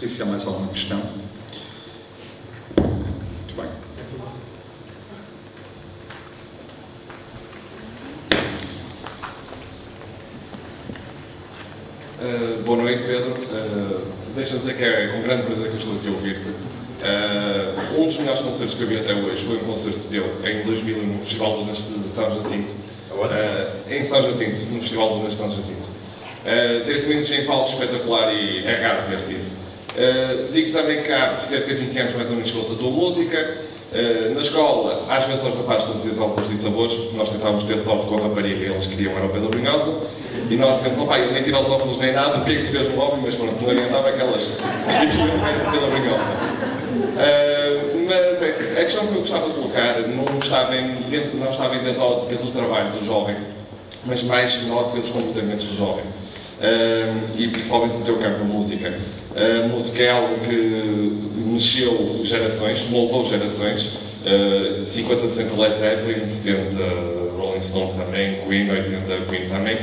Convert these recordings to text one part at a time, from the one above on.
sei se há mais alguma questão. Muito bem. Boa noite, Pedro. Deixa-me dizer que é com grande prazer que eu estou aqui a ouvir-te. Um dos melhores concertos que eu vi até hoje foi um concerto teu em 2001 no Festival do Nascimento de São Jacinto. Em São Jacinto, no Festival do Nascimento de São Jacinto. Tens uma energia em palco espetacular e é raro ver-se isso. Digo também que há cerca de 20 anos mais ou menos que ouço a tua música. Na escola, às vezes aos rapazes todos óculos e sabores, porque nós tentávamos ter sorte com a rapariga e eles queriam era o Pedro Brunhosa. E nós dizemos, opá, ele nem tira os óculos nem nada, o que é que tu vês no óbvio? Mas pronto, não orientava aquelas que queriam o Pedro Brunhosa. Mas é assim, a questão que eu gostava de colocar não está bem dentro da ótica do trabalho do jovem, mas mais na ótica dos comportamentos do jovem. E principalmente no teu campo, a música. A música é algo que mexeu gerações, moldou gerações. 50, 60 Led Zeppelin, 70 Rolling Stones também, Queen, 80 Queen também,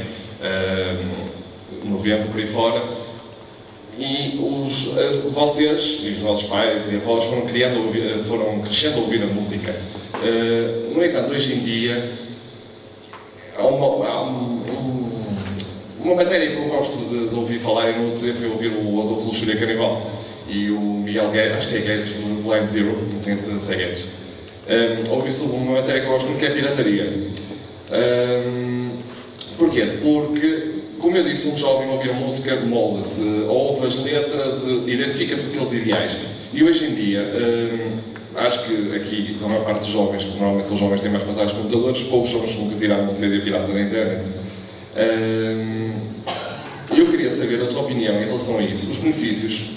90 por aí fora. E vocês e os vossos pais e avós foram crescendo a ouvir a música. No entanto, hoje em dia, há uma matéria que eu gosto de ouvir falar, e no outro dia fui ouvir o Adolfo Luxúria Canibal e o Miguel Guedes, acho que é Guedes, do Blind Zero, não tenho certeza se é Guedes. Ouvi sobre uma matéria que eu gosto muito, que é a pirataria. Porquê? Porque, como eu disse, um jovem ouvir a música molda-se, ouve as letras, identifica-se com aqueles ideais. E hoje em dia, acho que aqui, a maior parte dos jovens, que normalmente são jovens que têm mais contatos com computadores, poucos são os que nunca tiraram um CD pirata da internet. Eu queria saber a tua opinião em relação a isso, os benefícios,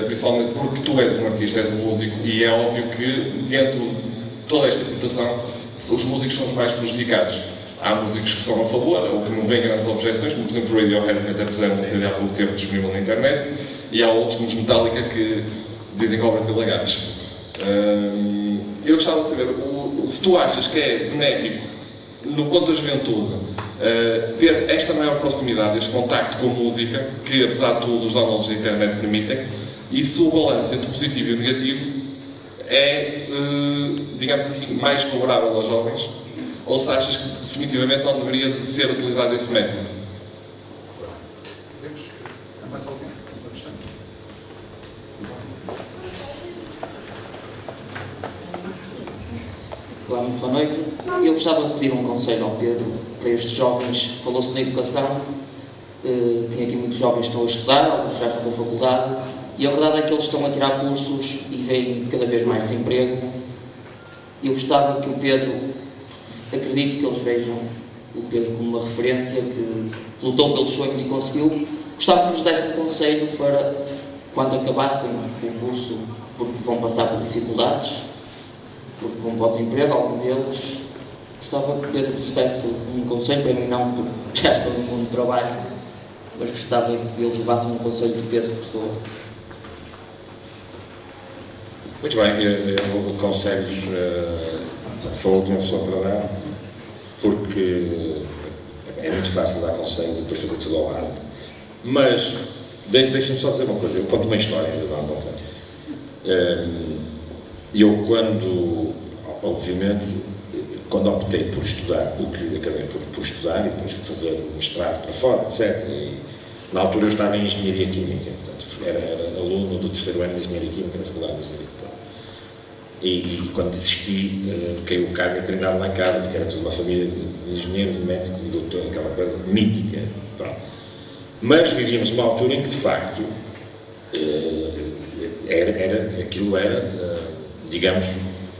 principalmente porque tu és um artista, és um músico, e é óbvio que dentro de toda esta situação os músicos são os mais prejudicados. Há músicos que são a favor, ou que não veem grandes objeções, como por exemplo o Radiohead, que até puseram um CD há pouco tempo disponível na internet, e há outros, como os Metallica, que dizem cobras e lagartos. Eu gostava de saber se tu achas que é benéfico, no ponto da juventude, ter esta maior proximidade, este contacto com a música, que apesar de tudo os downloads da internet permitem, e se o balanço entre o positivo e o negativo é, digamos assim, mais favorável aos jovens, ou se achas que definitivamente não deveria ser utilizado esse método? Mais alguma questão? Olá, muito boa noite. Eu gostava de pedir um conselho ao Pedro para estes jovens. Falou-se na educação, tem aqui muitos jovens que estão a estudar, alguns já estão na faculdade, e a verdade é que eles estão a tirar cursos e veem cada vez mais desemprego. Eu gostava que o Pedro, acredito que eles vejam o Pedro como uma referência, que lutou pelos sonhos e conseguiu. Gostava que nos desse um conselho para, quando acabassem o curso, porque vão passar por dificuldades, porque vão para o desemprego, alguns deles, gostava que o Pedro nos desse um conselho, para mim não, porque já estou no mundo do trabalho, mas gostava que eles levassem um conselho de Pedro, por favor. Muito bem, eu conselhos, sou a última pessoa para dar, porque é muito fácil dar conselhos e depois fazer tudo ao lado. Mas, deixem-me só dizer uma coisa, eu conto uma história, eu dar um conselho. Eu obviamente, quando optei por estudar, o que acabei por estudar e depois fazer o mestrado para fora, etc. E, na altura eu estava em Engenharia Química, portanto, era aluno do terceiro ano de Engenharia Química na Faculdade de Engenharia Química. E quando desisti, caiu o cargo e treinado lá em casa, porque era toda uma família de engenheiros e médicos e doutores, aquela coisa mítica. Pronto. Mas vivíamos uma altura em que, de facto, aquilo era, digamos,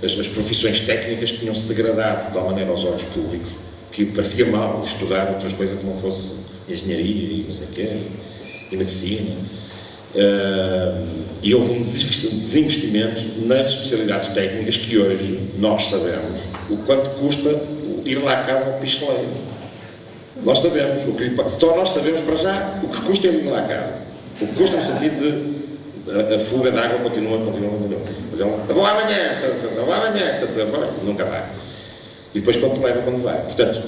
as profissões técnicas tinham-se degradado de tal maneira aos olhos públicos que parecia mal estudar outras coisas que não fosse engenharia e não sei o quê, e medicina. E houve um desinvestimento nas especialidades técnicas que hoje nós sabemos o quanto custa ir lá à casa ao pistoleiro. Nós sabemos, só nós sabemos para já o que custa ir lá à casa. O que custa no sentido de a fuga de água continua. Mas vou amanhã, nunca vai. E depois quando te leva, quando vai. Portanto,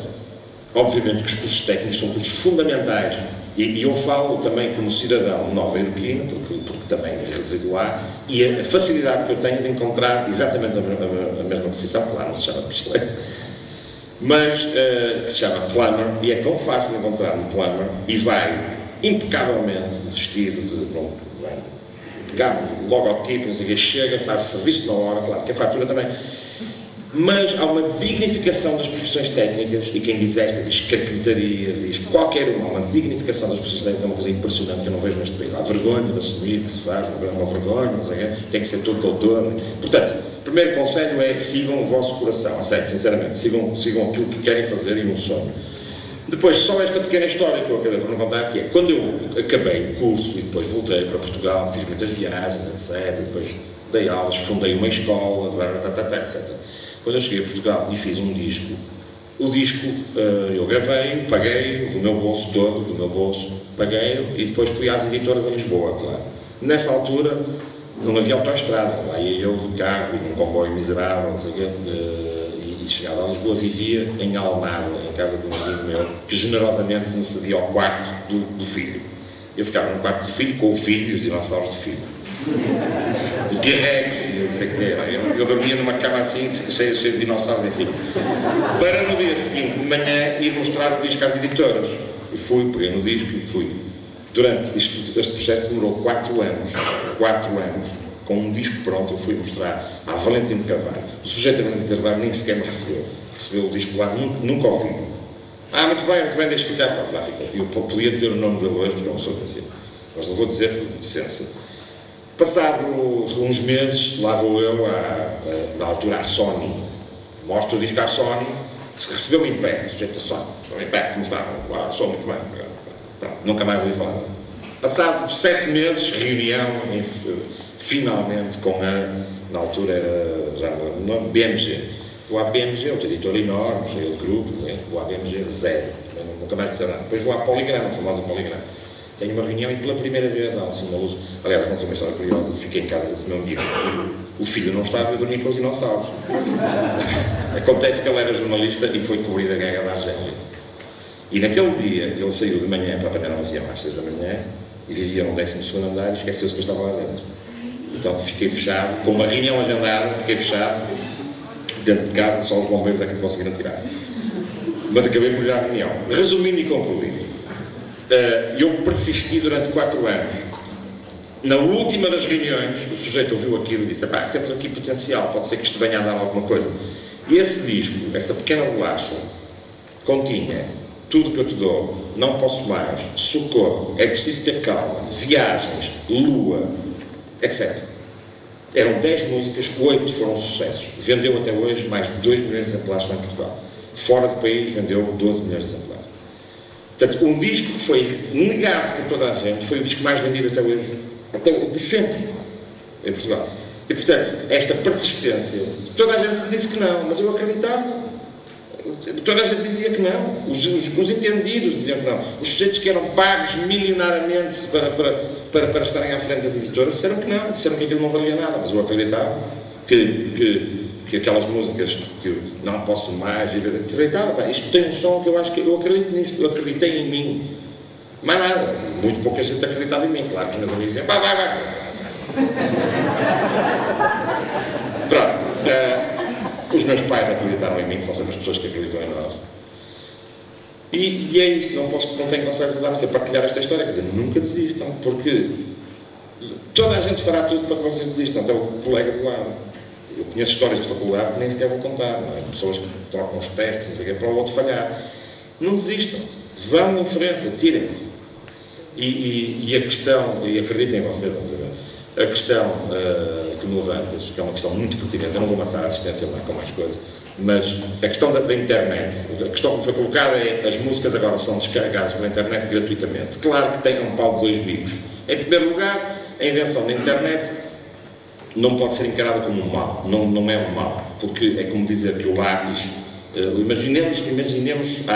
obviamente que os cursos técnicos são cursos fundamentais E eu falo também como cidadão nova-iorquino, porque também resido lá, e a facilidade que eu tenho de encontrar exatamente a mesma profissão, que lá não se chama pistoleiro, mas que se chama plumber, e é tão fácil encontrar um plumber, e vai impecavelmente vestido impecável, logotipo, não sei o quê, chega, faz serviço na hora, claro que a fatura também. Mas há uma dignificação das profissões técnicas, e quem diz esta diz carpintaria, diz qualquer uma dignificação das profissões técnicas é uma coisa impressionante que eu não vejo neste país. Há vergonha de assumir que se faz, uma vergonha, não sei o quê, tem que ser todo doutor. Portanto, o primeiro conselho é sigam o vosso coração, a sério, sinceramente, sigam aquilo que querem fazer e um sonho. Depois, só esta pequena história que eu acabei por não contar, que é, quando eu acabei o curso e depois voltei para Portugal, fiz muitas viagens, etc, depois dei aulas, fundei uma escola, etc. Quando eu cheguei a Portugal e fiz um disco, o disco eu gravei, paguei do meu bolso todo, do meu bolso, paguei, e depois fui às editoras a Lisboa, claro. Nessa altura não havia autoestrada, lá ia eu de carro, num comboio miserável, não sei o quê, e chegava a Lisboa, vivia em Almada, em casa de um amigo meu, que generosamente me cedia ao quarto do filho. Eu ficava no quarto do filho, com o filho e os dinossauros do filho. O T-Rex, não sei o que era. Eu dormia numa cama assim, cheio de dinossauros em cima. Para no dia seguinte, de manhã, ir mostrar o disco às editoras. E fui, peguei no disco e fui. Durante este processo demorou 4 anos. 4 anos. Com um disco pronto, eu fui mostrar à Valentim de Carvalho. O sujeito da Valentim de Carvalho nem sequer me recebeu. Recebeu o disco lá, nunca ouvi. Muito bem, deixa ficar. Pronto, lá ficou. Eu podia dizer o nome dele hoje, porque eu não sou conhecido. Mas não vou dizer por decência. Passado uns meses, lá vou eu, na altura, à Sony. Mostro o disco à Sony, recebeu-me em pé, o sujeito da Sony. Em pé, como está? Sou muito bem. Pronto, nunca mais ouvi falar. Passado 7 meses, reunião, finalmente, com na altura era já o nome BMG. Vou à BMG, outra editora enorme, cheia de grupo, vou à BMG, zero. Nunca mais disseram nada. Depois vou à Poligrama, a famosa Poligrama. Tenho uma reunião e pela primeira vez há assim uma luz. Aliás, aconteceu uma história curiosa. Fiquei em casa desse meu amigo. O filho não estava a dormir com os dinossauros. Acontece que ele era jornalista e foi cobrir a guerra da Argélia. E naquele dia ele saiu de manhã para apanhar um avião às 6 da manhã e vivia no 12º andar e esqueceu-se que eu estava lá dentro. Então fiquei fechado, com uma reunião agendada, fiquei fechado dentro de casa, só os bombeiros é que me conseguiram tirar. Mas acabei por ir à reunião. Resumindo e concluindo. Eu persisti durante 4 anos. Na última das reuniões, o sujeito ouviu aquilo e disse: temos aqui potencial, pode ser que isto venha a dar alguma coisa. E esse disco, essa pequena bolacha, continha Tudo que eu te dou, Não posso mais, Socorro, É preciso ter calma, Viagens, Lua, etc. Eram 10 músicas, 8 foram sucessos. Vendeu até hoje mais de 2 milhões de exemplares em Portugal. Fora do país vendeu 12 milhões de exemplares. Portanto, um disco que foi negado por toda a gente, foi o disco mais vendido até hoje, de sempre, em Portugal. E, portanto, esta persistência, toda a gente disse que não, mas eu acreditava. Toda a gente dizia que não. Os entendidos diziam que não. Os sujeitos que eram pagos milionariamente para estarem à frente das editoras disseram que não, disseram que aquilo não valia nada, mas eu acreditava que aquelas músicas que eu não posso mais, acreditava, isto tem um som que eu acho que eu acredito nisto, eu acreditei em mim. Mais nada, muito pouca gente acreditava em mim, claro que os meus amigos diziam, vai. Pronto. Os meus pais acreditaram em mim, que são sempre as pessoas que acreditam em nós. E é isto, não tenho conselhos a dar, mas é partilhar esta história, quer dizer, nunca desistam, porque toda a gente fará tudo para que vocês desistam, até o colega do lado. Eu conheço histórias de faculdade que nem sequer vou contar, não é? Pessoas que trocam os testes, não sei o quê, para o outro falhar. Não desistam, vão em frente, atirem-se. E a questão, e acreditem em vocês, a questão que me levantas, que é uma questão muito pertinente, eu não vou amassar a assistência lá com mais coisas, mas a questão da internet, a questão que me foi colocada é as músicas agora são descarregadas pela internet gratuitamente. Claro que tem um pau de 2 bicos. Em primeiro lugar, a invenção da internet não pode ser encarada como um mal, não é um mal, porque é como dizer que o lápis, imaginemos